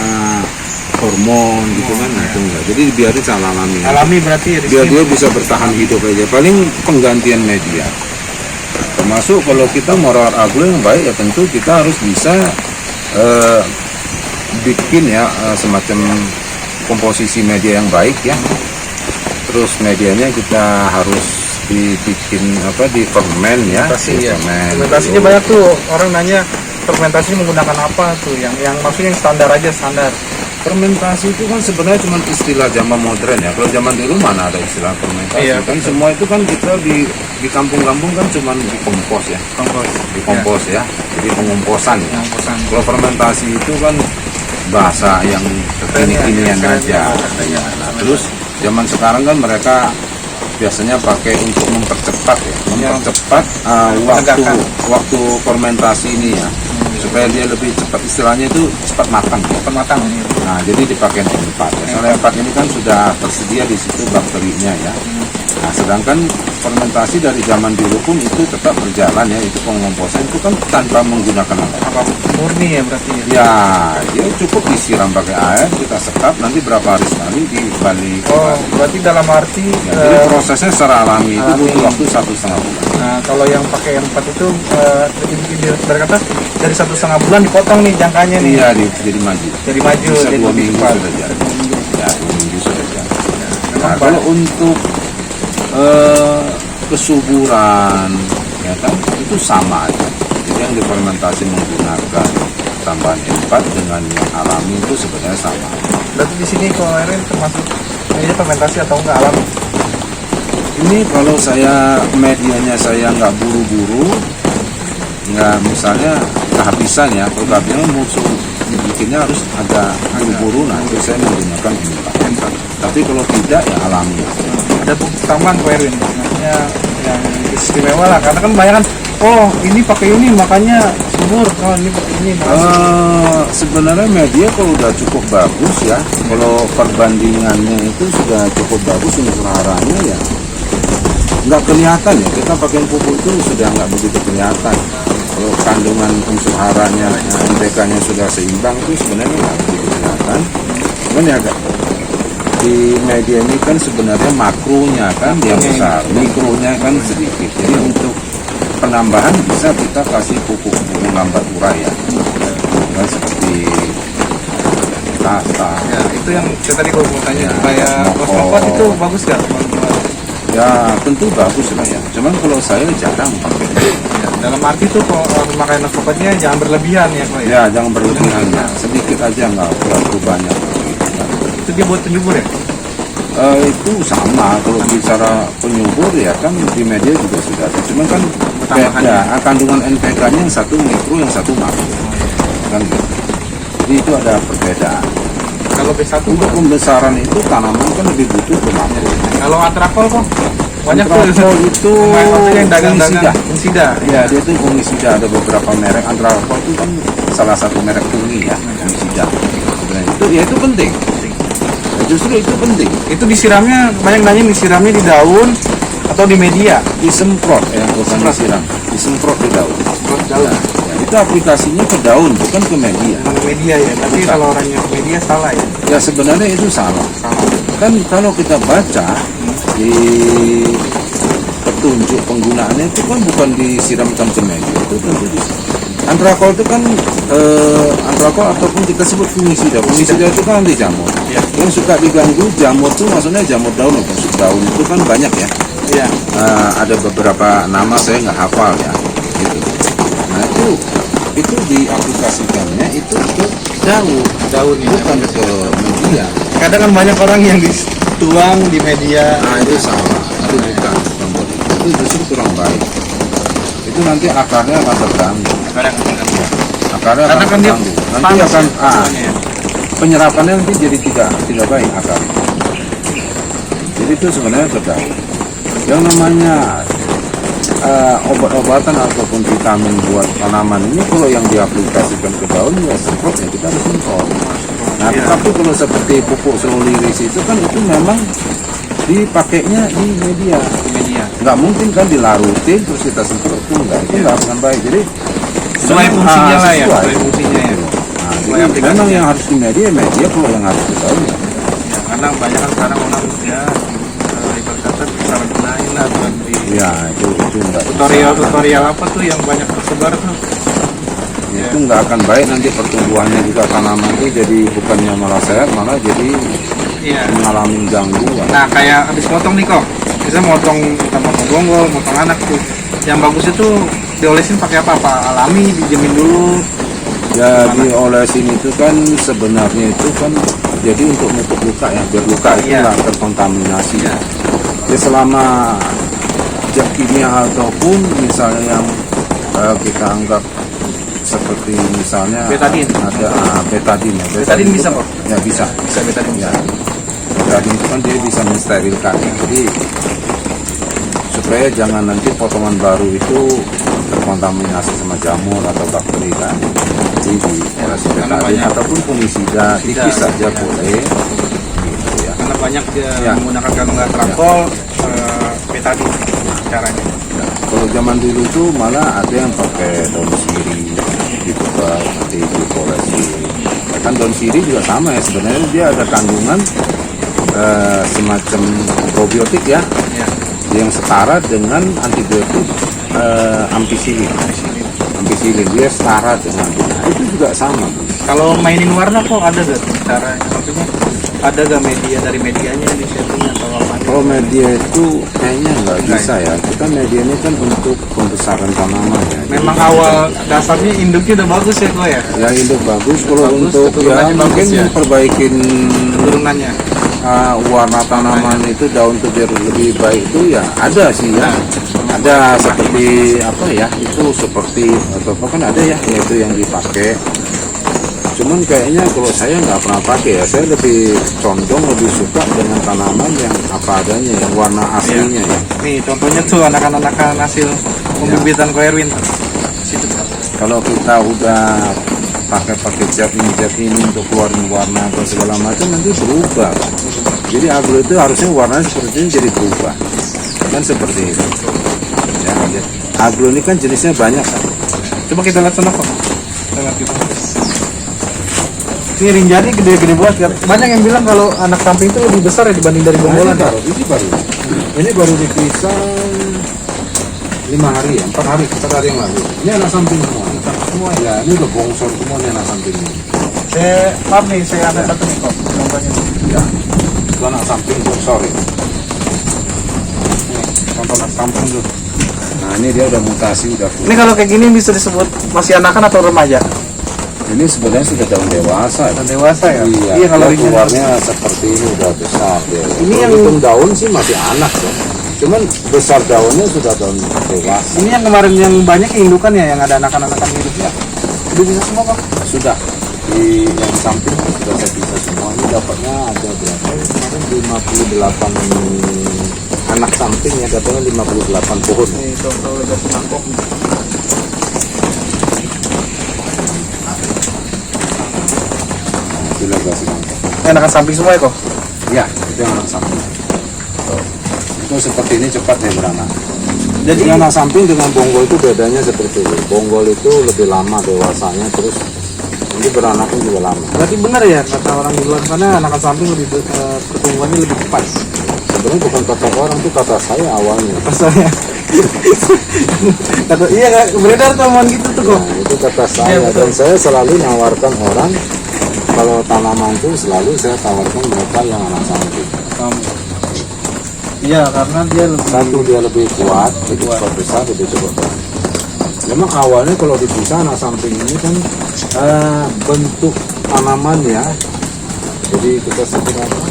hormon gitu kan, itu enggak. Jadi biarin secara alami. Alami berarti ya di Biar sini. dia bisa bertahan hidup aja. Paling penggantian media. Termasuk kalau kita mau rawat aglo yang baik ya tentu kita harus bisa bikin ya semacam komposisi media yang baik ya. Terus medianya kita harus dibikin di fermen ya. Fermentasi ya. Fermentasinya Fermentasinya banyak tuh orang nanya fermentasi menggunakan apa tuh yang maksudnya yang standar aja standar. Fermentasi itu kan sebenarnya cuma istilah zaman modern ya. Kalau zaman dulu mana ada istilah fermentasi? Iya, Kan betul. semua itu kan kita di kampung-kampung kan cuma dikompos ya. Kompos. Dikompos ya. Jadi pengomposan ya. Yang kosan. Kalau fermentasi itu kan bahasa yang kekinian Keren, aja. ya. Nah, terus zaman sekarang kan mereka biasanya pakai untuk mempercepat ya, mempercepat waktu fermentasi ini ya, supaya dia lebih cepat, istilahnya itu cepat matang. Pematang ini. Nah, jadi dipakai empat. Soalnya empat ini kan sudah tersedia di situ bakterinya ya. Nah, sedangkan fermentasi dari zaman dulu pun itu tetap berjalan ya, itu pengomposan itu kan tanpa menggunakan apa. Apa murni ya berarti ya? Ya, dia cukup disiram pakai air, kita sekap, nanti berapa hari sekali dibalik. Oh, berarti dalam arti Ya, jadi prosesnya secara alami itu alami. butuh waktu 1,5 bulan. nah, kalau yang pakai yang 4 itu berkata dari 1,5 bulan dipotong nih jangkanya nih. Iya, jadi maju. Jadi maju Bisa jadi 2 lebih minggu cepat. sudah jadi. Ya, 2 minggu sudah jadi. Memang Nah, kalau untuk kesuburan, ya kan, itu sama aja. Jadi yang difermentasi menggunakan tambahan empat dengan yang alami itu sebenarnya sama. berarti di sini kalau Erin termasuk ini fermentasi atau enggak alami? Ini kalau saya medianya saya nggak buru-buru, nggak misalnya kehabisan ya, kalau kehabisan musuh dibikinnya harus agak buru-buru, nah itu saya menggunakan empat. Tapi kalau tidak ya alami. Ada bukti tambahan kok Erwin, maksudnya yang istimewa lah, karena kan banyak kan, oh ini pakai ini makanya subur, oh ini pakai ini makanya Sebenarnya media kalau udah cukup bagus ya, kalau perbandingannya itu sudah cukup bagus untuk hararannya ya, nggak kelihatan ya, kita pakai pupuk itu sudah nggak begitu kelihatan. Kalau kandungan unsur haranya, NPK-nya sudah seimbang itu sebenarnya nggak begitu kelihatan. Cuman ya di media ini kan sebenarnya makronya kan yang besar, mikronya kan sedikit. Jadi untuk penambahan bisa kita kasih pupuk lambat urai ya, kan seperti Tata. Ya, itu yang saya tadi mau tanya, Ya, supaya Mokot. itu bagus nggak? Ya tentu bagus lah ya. Cuman kalau saya jarang pakai. Ya, dalam arti tuh kalau pemakaian Mokotnya jangan berlebihan ya kok ya. Ya jangan berlebihan ya. Sedikit aja nggak terlalu banyak. Itu dia buat penyubur ya? Itu sama kalau bicara penyubur ya kan di media juga sudah ada. Cuman kan beda kandungan NPK-nya yang satu mikro yang satu makro. Kan gitu. Jadi itu ada perbedaan. Kalau B1 Untuk pembesaran itu tanaman kan lebih butuh ke makro. kalau Atrakol kok banyak tuh Antrakol itu yang dagang-dagang fungisida. Ya dia itu fungisida, ada beberapa merek. Antrakol itu kan salah satu merek fungi ya, fungisida. Sebenarnya itu ya itu penting. Ya, justru itu penting. Itu disiramnya banyak nanya disiramnya di daun atau di media. Disemprot ya, bukan disiram. Disemprot di daun. Daun. Ya, itu aplikasinya ke daun bukan ke media. Di media ya. Tapi Bukan. kalau orangnya ke media salah ya. Ya sebenarnya itu salah. Salah. Kan kalau kita baca di petunjuk penggunaannya itu kan bukan disiramkan ke media, itu tentu Antrakol itu kan antrakol ataupun kita sebut fungisida. Fungisida itu kan anti jamur. Ya. Yang suka diganggu jamur itu maksudnya jamur daun atau busuk daun itu kan banyak ya. Iya. Ada beberapa nama saya nggak hafal ya. Gitu. Nah itu diaplikasikannya itu ke daun ini. bukan ke media. Kadang kan banyak orang yang dituang di media. Nah itu salah, itu bukan itu justru kurang baik. Itu nanti akarnya akan terganggu. Akarnya akan Karena kan dia terganggu. Nanti panas akan ya. penyerapannya nanti jadi tidak baik akarnya. Jadi itu sebenarnya terganggu. Yang namanya obat-obatan ataupun vitamin buat tanaman ini kalau yang diaplikasikan ke daun ya semprot ya kita harus semprot. Nah Ya. tapi kalau seperti pupuk seluliris itu kan itu memang dipakainya di media. Nggak mungkin kan dilarutin terus kita semprot itu nggak akan baik. Jadi Sesuai fungsinya lah ya. sesuai. Sesuai fungsinya ya. Nah, Sesuai jadi aplikasinya. memang yang harus di media kalau yang harus di daun ya. Ya, karena banyak kan sekarang orang ya ibarat kata salah gunain lah bukan di Ya itu nggak bisa. tutorial apa tuh yang banyak tersebar tuh. Itu nggak akan baik nanti pertumbuhannya juga tanaman itu jadi bukannya malah sehat malah jadi Iya. mengalami gangguan. Nah kayak habis motong nih kok, bisa kita motong gonggol, motong anak tuh. Yang bagus itu diolesin pakai apa? Alami, dijamin dulu. Ya diolesin itu kan sebenarnya itu kan jadi untuk nutup luka ya, biar luka itu Iya. nggak terkontaminasi ya. Ya selama zat kimia ataupun misalnya yang kita anggap seperti misalnya Betadine. ada betadine ya. Betadine bisa itu- kok? Ya bisa. Bisa betadine. Ya. Betadine itu kan dia bisa mensterilkan ya. Jadi supaya jangan nanti potongan baru itu terkontaminasi sama jamur atau bakteri kan. Jadi diolesin karena betadine banyak ataupun fungisida tipis saja boleh. Gitu ya. Karena banyak dia Ya. menggunakan kalau nggak trakol, betadine caranya. Kalau zaman dulu tuh malah ada yang pakai daun sirih dibuka nanti diolesin. Ya kan daun sirih juga sama ya sebenarnya dia ada kandungan semacam probiotik ya Ya. yang setara dengan antibiotik ampicillin. Ampicillin dia setara dengan itu juga sama. Kalau mainin warna kok ada gak caranya? Maksudnya ada gak media dari medianya di setting atau apa? Kalau media itu kayaknya nggak bisa ya. Kita media ini kan untuk pembesaran tanaman ya. Memang awal dasarnya induknya udah bagus ya kok ya? Ya induk bagus kalau Bagus, untuk ya keturunannya bagus mungkin ya. perbaikin Turunannya. warna tanaman itu daun itu biar lebih baik itu ya ada sih ya. Ada seperti apa ya itu seperti atau apa kan ada ya itu yang dipakai. Cuman kayaknya kalau saya nggak pernah pakai ya, saya lebih condong lebih suka dengan tanaman yang apa adanya, yang warna aslinya ya. Nih contohnya tuh anak-anakan hasil pembibitan Ko Erwin. Situ. Kalau kita udah pakai zat ini untuk keluarin warna atau segala macam nanti berubah. Jadi aglo itu harusnya warnanya seperti ini jadi berubah. Kan seperti itu. Ya, aglo ini kan jenisnya banyak kan. Coba kita lihat sana kok. Kita lihat kita. Ini rinjani gede-gede banget kan. Banyak yang bilang kalau anak samping itu lebih besar ya dibanding dari bonggolan. Ini baru dipisah 5 hari ya, 4 hari yang lalu. Ini anak samping semua. Ya, ini udah bongsor semua nih anak samping ini. Maaf nih, saya ada satu nih kok. Contohnya. Ya, itu anak samping bongsor ya. Contoh anak samping dulu. Nah, ini dia udah mutasi, udah full. Ini kalau kayak gini bisa disebut masih anakan atau remaja? Ini sebenarnya sudah daun dewasa. Dan dewasa ya? Iya, kalau dia keluarnya seperti ini udah besar dia. Ini Kalau yang hitung daun sih masih anak ya. Cuman besar daunnya sudah daun dewasa. ini yang kemarin yang banyak indukan ya, yang ada anakan-anakan hidupnya. Udah bisa semua Pak? Sudah di yang samping sudah saya bisa semua. Ini dapatnya ada berapa? Kemarin 58 anak samping ya, dapatnya 58 pohon. Nih, contoh udah semangkok. Sudah kasih mangkok. Ini anakan samping semua ya kok? Ya, itu yang anak samping. Itu seperti ini cepat dia beranak. Jadi Jadi anak samping dengan bonggol itu bedanya seperti itu. Bonggol itu lebih lama dewasanya, terus ini beranaknya juga lama. berarti benar ya kata orang di luar sana anakan samping lebih pertumbuhannya lebih cepat. Sebenarnya bukan kata orang, itu kata saya awalnya. Pasalnya. Kata iya nggak beredar tuh omongan gitu tuh kok. Nah, itu kata saya, Iya, betul. dan saya selalu nawarkan orang kalau tanaman itu selalu saya tawarkan mereka yang anak samping. Iya karena dia lebih Satu, dia lebih kuat, lebih cepat besar, lebih cepat besar. Memang awalnya kalau dipisah anak samping ini kan bentuk tanaman ya. Jadi kita sebut apa?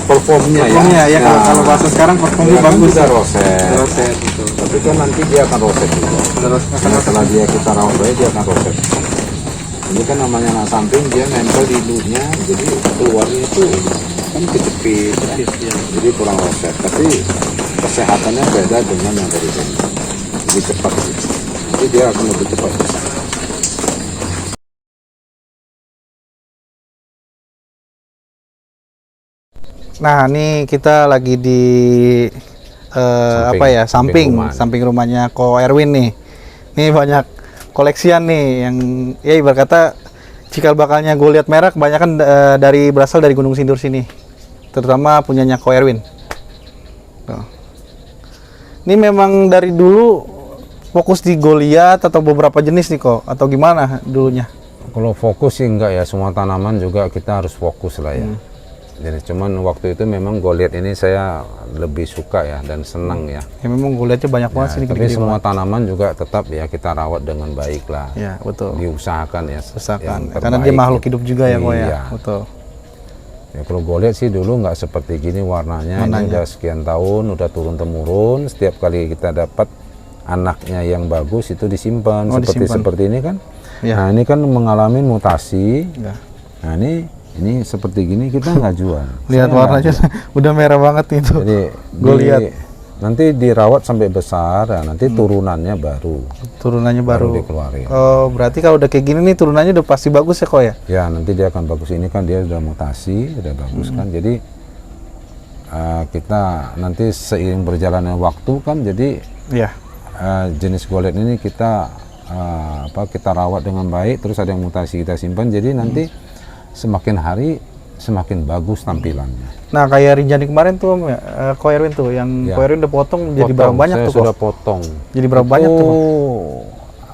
Performnya ya ya. kalau bahasa sekarang performnya bagus Bisa roset. roset gitu. Tapi kan nanti dia akan roset juga. Terus Karena setelah dia kita rawat baik, dia akan roset. Ini kan namanya anak samping, dia nempel di induknya, jadi keluarnya itu kan kejepit, ya. Jadi kurang roset. Tapi kesehatannya beda dengan yang dari sini. Lebih cepat sih. Jadi dia akan lebih cepat besar. Nah, ini kita lagi di samping rumahnya Ko Erwin nih. Ini banyak koleksian nih yang ya ibarat kata cikal bakalnya gue lihat merek kebanyakan berasal dari Gunung Sindur sini. Terutama punyanya Ko Erwin. Tuh. Ini memang dari dulu fokus di Goliath atau beberapa jenis nih kok atau gimana dulunya? Kalau fokus sih enggak ya, semua tanaman juga kita harus fokus lah ya. Jadi cuman waktu itu memang Goliath ini saya lebih suka ya dan senang ya. Ya memang Goliathnya banyak banget sini. Tapi semua tanaman juga tetap ya kita rawat dengan baik lah. Ya betul. Diusahakan ya. Usahakan. Karena dia makhluk hidup juga ya kok ya. Iya. Betul. Ya kalau Goliath sih dulu nggak seperti gini warnanya. Ini udah sekian tahun, udah turun temurun. Setiap kali kita dapat anaknya yang bagus itu disimpan seperti ini kan. Ya. Nah ini kan mengalami mutasi. Ya. Nah ini seperti gini kita nggak jual. Lihat warnanya udah merah banget itu. Jadi Goliath nanti dirawat sampai besar, ya, nanti turunannya baru. Turunannya baru dikeluarin. Oh berarti kalau udah kayak gini nih turunannya udah pasti bagus ya kok ya? Ya nanti dia akan bagus. Ini kan dia udah mutasi, udah bagus kan. Jadi kita nanti seiring berjalannya waktu kan, jadi jenis Goliath ini kita kita rawat dengan baik. Terus ada yang mutasi kita simpan. Jadi nanti semakin hari semakin bagus tampilannya. Nah kayak Rinjani kemarin tuh Ko Erwin tuh yang Ko Erwin udah potong jadi berapa banyak saya tuh sudah potong. Jadi berapa banyak tuh?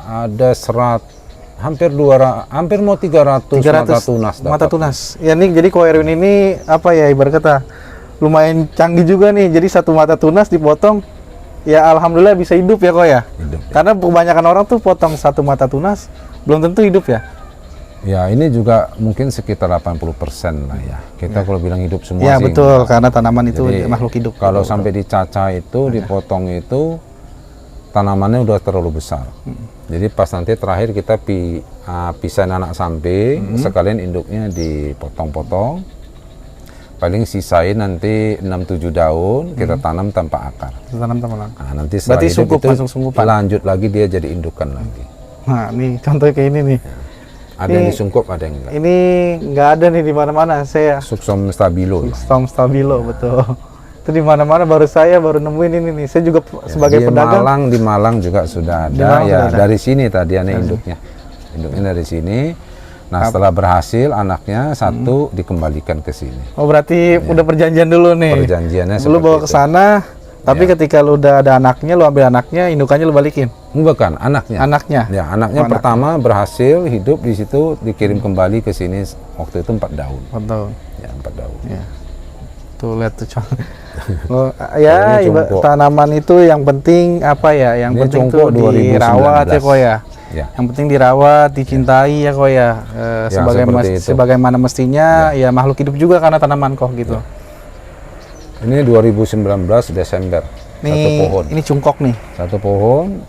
Ada hampir mau 300 mata tunas. Ya nih jadi Ko Erwin ini apa ya ibarat kata lumayan canggih juga nih. Jadi satu mata tunas dipotong ya alhamdulillah bisa hidup ya kok ya. Hidup, ya. Karena kebanyakan orang tuh potong satu mata tunas belum tentu hidup ya. Ya ini juga mungkin sekitar 80% lah ya. Kita kalau bilang hidup semua ya, sih. Ya betul, karena tanaman itu makhluk hidup. Kalau sampai dicacah itu, dipotong itu, tanamannya udah terlalu besar. Jadi pas nanti terakhir kita pisahin anak samping, sekalian induknya dipotong-potong. Paling sisain nanti 6-7 daun, kita tanam tanpa akar. Tanam tanpa akar. Nah, nanti setelah itu lanjut lagi dia jadi indukan lagi. Nah nih contohnya kayak ini nih. Ya. Ada yang disungkup, ada yang enggak. Ini nggak ada nih di mana-mana. Saya Suxum stabilo. Suxum stabilo, betul. Itu di mana-mana baru nemuin ini nih. Saya juga sebagai pedagang. Di Malang juga sudah Di ada Malang ya. sudah ada. Dari sini tadi aneh induknya. Induknya dari sini. Nah, setelah berhasil anaknya satu dikembalikan ke sini. Oh, berarti udah perjanjian dulu nih. Perjanjiannya Lu seperti bawa ke itu. sana, tapi ketika lu udah ada anaknya, lu ambil anaknya, indukannya lu balikin. Bukan, anaknya. Anaknya. Ya, anaknya pertama berhasil hidup di situ, dikirim kembali ke sini waktu itu 4 daun. 4 tahun. Ya, 4 daun. Ya. Tuh lihat tuh oh, ya Ini congkok. tanaman itu yang penting apa ya? Yang Ini penting congkok tuh dirawat ya 2019. kok ya. Ya. Yang penting dirawat, dicintai ya kok ya. seperti itu. Sebagaimana mestinya ya makhluk hidup juga karena tanaman kok gitu. Ini 2019 Desember. Satu Nih, pohon. ini cungkok nih. Satu pohon.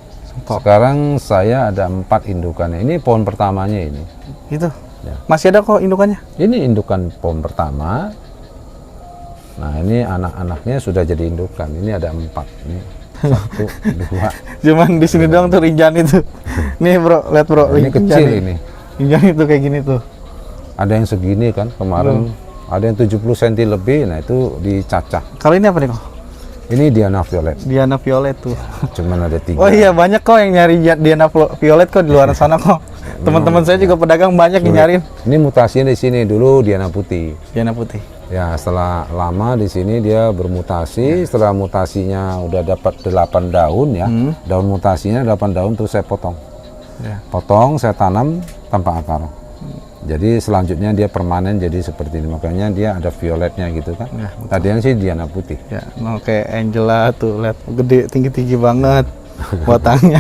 Sekarang saya ada 4 indukannya. Ini pohon pertamanya ini. Gitu. Ya. Masih ada kok indukannya. Ini indukan pohon pertama. Nah, ini anak-anaknya sudah jadi indukan. Ini ada 4. Ini 1, 2. Cuman di sini doang tuh rinjan itu. Nih bro, lihat bro. Ini rinjan kecil nih. ini. Rinjan itu kayak gini tuh. Ada yang segini kan kemarin. Ada yang 70 cm lebih. Nah, itu dicacah. Kalau ini apa nih kok? Ini Diana Violet. Diana Violet tuh. Cuman ada 3. Oh iya banyak kok yang nyari Diana Violet kok di luar sana kok. Teman-teman saya juga pedagang banyak yang nyariin Ini mutasinya di sini dulu Diana Putih. Diana putih. Ya, setelah lama di sini dia bermutasi. Setelah mutasinya udah dapat 8 daun ya. Daun mutasinya 8 daun terus saya potong. Ya. Potong, saya tanam tanpa akar. Jadi selanjutnya dia permanen jadi seperti ini. Makanya dia ada violetnya gitu kan. Ya, Tadinya sih Diana Putih. Ya, mau kayak Angela tuh, lihat gede tinggi-tinggi banget batangnya.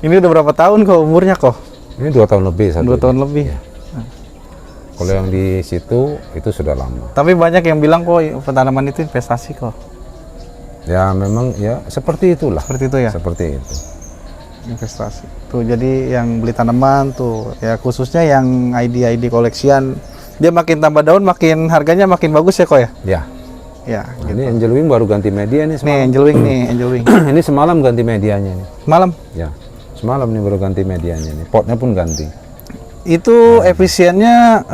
Ini udah berapa tahun kok umurnya kok? Ini 2 tahun lebih. 2 tahun lebih. Kalau yang di situ itu sudah lama. Tapi banyak yang bilang kok tanaman itu investasi kok. Ya memang ya seperti itulah. Seperti itu ya. Seperti itu. Investasi. Tuh jadi yang beli tanaman tuh ya khususnya yang ID koleksian dia makin tambah daun makin harganya makin bagus ya kok ya. Ya. Ya. Nah, ini Angel Wing baru ganti media nih Nih semalam. Angel Wing nih Angel Wing. Ini semalam ganti medianya nih. Malam. Ya. Semalam nih baru ganti medianya nih. Potnya pun ganti. Itu efisiennya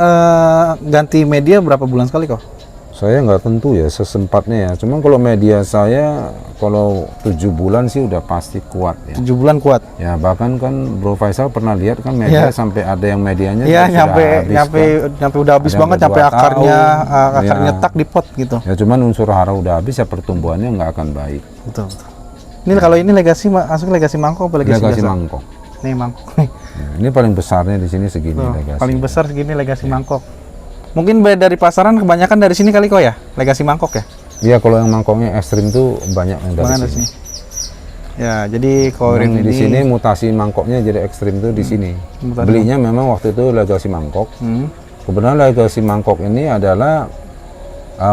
ganti media berapa bulan sekali kok? Saya nggak tentu ya sesempatnya ya. Cuman kalau media saya kalau 7 bulan sih udah pasti kuat ya. 7 bulan kuat. Ya bahkan kan Bro Faisal pernah lihat kan media sampai ada yang medianya Iya sudah habis nyampe udah habis Ada yang banget udah sampai 2 akarnya tahun. akarnya Ya. tak di pot gitu. Ya cuman unsur hara udah habis ya pertumbuhannya nggak akan baik. Betul. Ini kalau ini legasi masuk legasi mangkok apa legasi Legasi biasa? mangkok. Nih mangkok nih. Ya, ini paling besarnya di sini segini Tuh, legasi. paling besar segini legasi mangkok. Mungkin dari pasaran kebanyakan dari sini kali kok ya? Legasi mangkok ya? Iya kalau yang mangkoknya ekstrim tuh banyak yang dari Mana sini. Ya, jadi korin Memang ini di sini mutasi mangkoknya jadi ekstrim tuh di sini. Mutasi Belinya memang waktu itu legasi mangkok. Kebetulan legasi mangkok ini adalah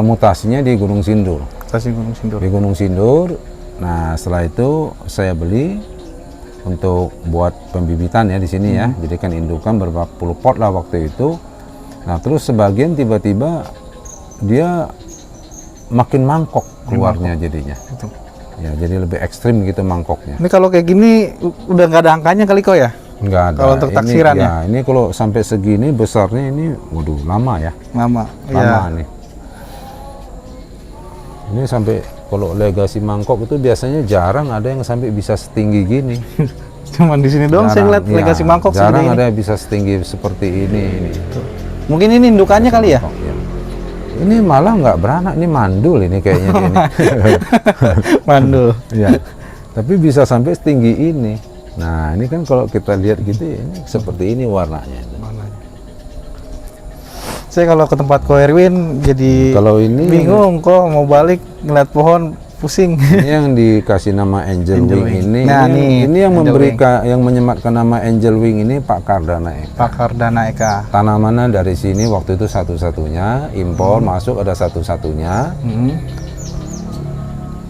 mutasinya di Gunung Sindur. stasiun Gunung Sindur. Di Gunung Sindur. Nah setelah itu saya beli untuk buat pembibitan ya di sini ya. Jadi kan indukan berapa puluh pot lah waktu itu. Nah terus sebagian tiba-tiba dia makin mangkok keluarnya jadinya. Itu. Ya jadi lebih ekstrim gitu mangkoknya. Ini kalau kayak gini udah nggak ada angkanya kali kok ya? Enggak ada. Kalau untuk taksiran ini, ya, ini kalau sampai segini besarnya ini, waduh lama ya. Lama. Lama Ya. nih. Ini sampai kalau legasi mangkok itu biasanya jarang ada yang sampai bisa setinggi gini. Cuman di sini doang saya ngeliat ya, legasi mangkok jarang segini. ada yang bisa setinggi seperti ini. Mungkin ini indukannya kali ya? Mangkok, ya. Ini malah nggak beranak, ini mandul ini kayaknya dia ini. Mandul. Ya. Tapi bisa sampai setinggi ini. Nah ini kan kalau kita lihat gitu ya, ini seperti ini warnanya. Saya kalau ke tempat Ko Erwin jadi Kalau ini bingung kok mau balik ngeliat pohon pusing. ini yang dikasih nama Angel Wing ini. Nah, ini nih, yang Angel memberikan yang menyematkan nama Angel Wing ini Pak Kardana Eka. Pak Kardana Eka. Tanamannya dari sini waktu itu satu-satunya, impor masuk ada satu-satunya.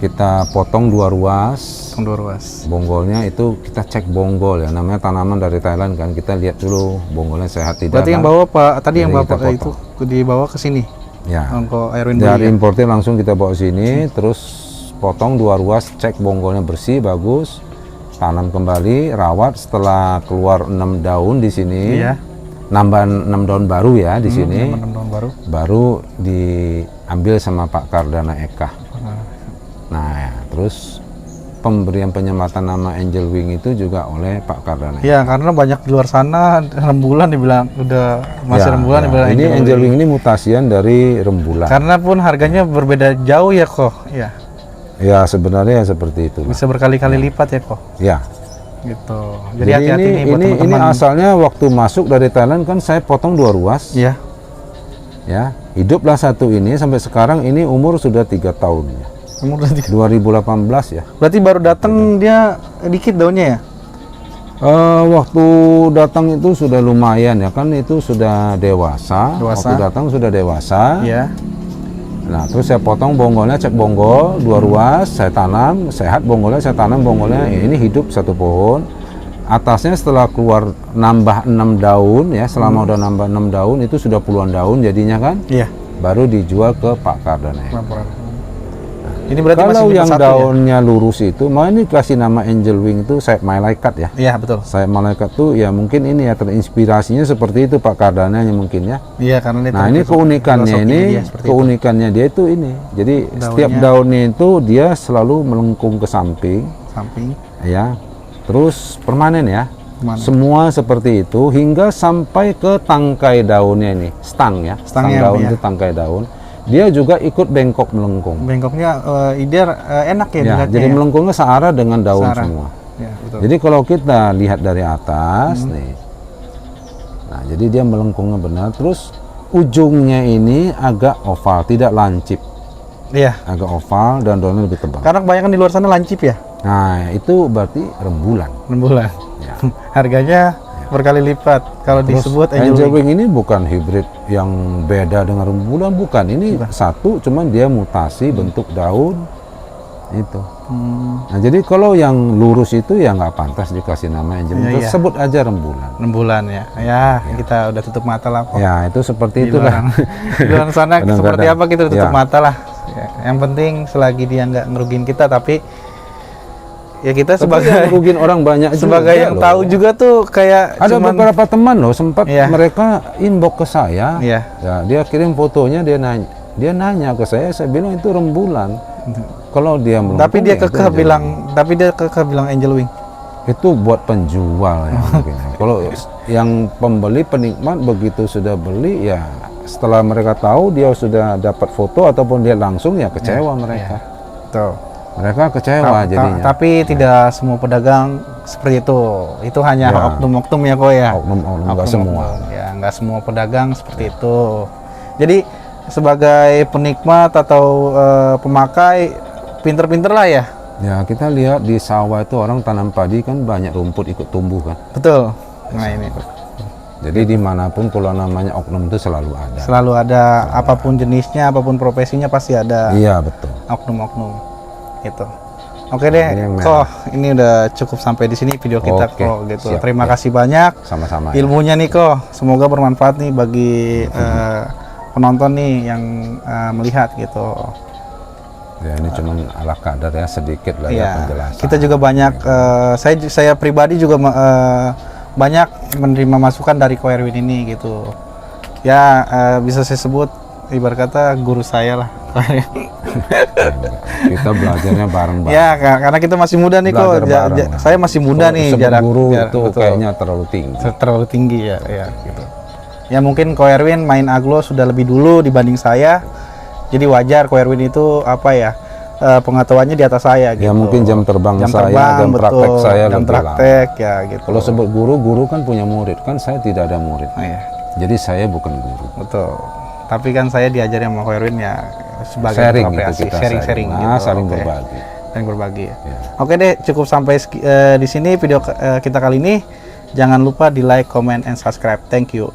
Kita potong 2 ruas. Tunggu ruas. Bonggolnya itu kita cek bonggol ya, namanya tanaman dari Thailand kan, kita lihat dulu bonggolnya sehat tidak. Berarti yang kan? bawa Pak tadi yang Jadi Bapak kita itu dibawa ke sini. Ya. Ko Erwin Dari beli ya? importer langsung kita bawa sini, terus potong 2 ruas, cek bonggolnya bersih, bagus, tanam kembali, rawat. Setelah keluar 6 daun di sini, Iya. nambah 6 daun baru ya di sini, Teman-teman baru. baru diambil sama Pak Kardana Eka. Nah, ya, terus pemberian penyematan nama Angel Wing itu juga oleh Pak Cardana. Ya, karena banyak di luar sana rembulan dibilang udah masih Ya, rembulan ya. dibilang Ini Angel Wing ini mutasian dari rembulan. Karena pun harganya berbeda jauh ya kok. Ya. Ya sebenarnya seperti itu. Bisa berkali-kali lipat ya kok. Ya. Gitu. Jadi hati-hati nih buat ini teman-teman. asalnya waktu masuk dari Thailand kan saya potong 2 ruas. Iya. Ya, hiduplah satu ini sampai sekarang ini umur sudah 3 tahun ya. Umur udah 2018 ya. Berarti baru datang dia dikit daunnya ya? Waktu datang itu sudah lumayan ya, kan itu sudah dewasa. Waktu datang sudah dewasa. Iya. Nah, terus saya potong bonggolnya, cek bonggol 2 ruas, saya tanam, sehat bonggolnya, saya tanam bonggolnya. Ini hidup satu pohon. Atasnya setelah keluar nambah 6 daun ya, selama udah nambah 6 daun itu sudah puluhan daun jadinya kan. Iya. Baru dijual ke Pak Cardana. Ini berarti kalau masih yang satu daunnya lurus itu, mau ini kasih nama Angel Wing itu sayap malaikat ya. Iya, betul. Sayap malaikat tuh ya mungkin ini ya terinspirasinya seperti itu Pak Cardana mungkin ya. Iya, karena Nah, ini keunikannya dia itu ini. Jadi setiap daunnya itu dia selalu melengkung ke samping. Ya. Terus permanen ya. Semua seperti itu hingga sampai ke tangkai daunnya ini, stang ya. Stang daun itu tangkai daun. Dia juga ikut bengkok melengkung. Bengkoknya enak ya, ya jadi ya? Melengkungnya searah dengan daun semua. Ya, betul. Jadi kalau kita lihat dari atas nih, nah jadi dia melengkungnya benar. Terus ujungnya ini agak oval, tidak lancip. Iya. Agak oval dan daunnya lebih tebal. Karena kebanyakan di luar sana lancip ya. Nah itu berarti rembulan. Rembulan. Ya. Harganya berkali lipat kalau disebut Angel Wing ini bukan hibrid yang beda dengan rembulan, bukan. Ini satu, cuman dia mutasi bentuk daun itu. Nah jadi kalau yang lurus itu ya nggak pantas dikasih nama Angel Wing. Sebut aja rembulan. Rembulan ya. Ya, kita udah tutup mata lah kok. Ya itu seperti itulah. Di luar sana seperti apa kita tutup mata lah. Ya, yang penting selagi dia nggak ngerugiin kita, tapi ya kita sebagai ngerugiin orang banyak sebagai yang tahu juga tuh kayak ada beberapa teman loh sempat mereka inbox ke saya. Ya, dia kirim fotonya, dia nanya ke saya bilang itu rembulan. Kalau dia melengkung, tapi dia kekeh bilang Angel Wing. Itu buat penjual ya mungkin. Kalau yang pembeli penikmat begitu sudah beli ya setelah mereka tahu dia sudah dapat foto ataupun dia langsung ya kecewa mereka. Tuh. Mereka kecewa jadinya. Tapi tidak semua pedagang seperti itu. Itu hanya oknum-oknum ya kok ya. Oknum-oknum, nggak semua. Ya, nggak semua pedagang seperti itu. Jadi sebagai penikmat atau pemakai, pinter-pinter lah ya. Ya kita lihat di sawah itu orang tanam padi kan banyak rumput ikut tumbuh kan. Betul. Nah ini. Jadi dimanapun kalau namanya oknum itu selalu ada. Selalu ada, apapun jenisnya, apapun profesinya pasti ada. Iya betul. Oknum-oknum. Gitu. Oke deh, kok ini udah cukup sampai di sini video kita kok gitu. Siap, terima kasih banyak. Sama-sama. Ilmunya nih kok, semoga bermanfaat nih bagi penonton nih yang melihat gitu. Ya ini cuma ala kadar ya, sedikit lah ya penjelasan. Kita juga banyak, saya pribadi juga banyak menerima masukan dari Ko Erwin ini gitu. Ya bisa saya sebut ibarat kata guru saya lah. Kita belajarnya bareng-bareng. Ya, karena kita masih muda nih kok. Saya masih muda nih, jarak guru itu kayaknya terlalu tinggi. Terlalu tinggi ya, gitu. Ya mungkin Ko Erwin main aglo sudah lebih dulu dibanding saya. Jadi wajar Ko Erwin itu pengetahuannya di atas saya gitu. Ya mungkin jam terbang saya, jam praktek saya jam praktek ya gitu. Kalau sebut guru kan punya murid, kan saya tidak ada murid. Jadi saya bukan guru. Betul. Tapi kan saya diajarin sama Ko Erwin ya sebagai sharing gitu. Saling berbagi. Saling berbagi ya. Oke deh, cukup sampai di sini video kita kali ini. Jangan lupa di like, comment, and subscribe. Thank you.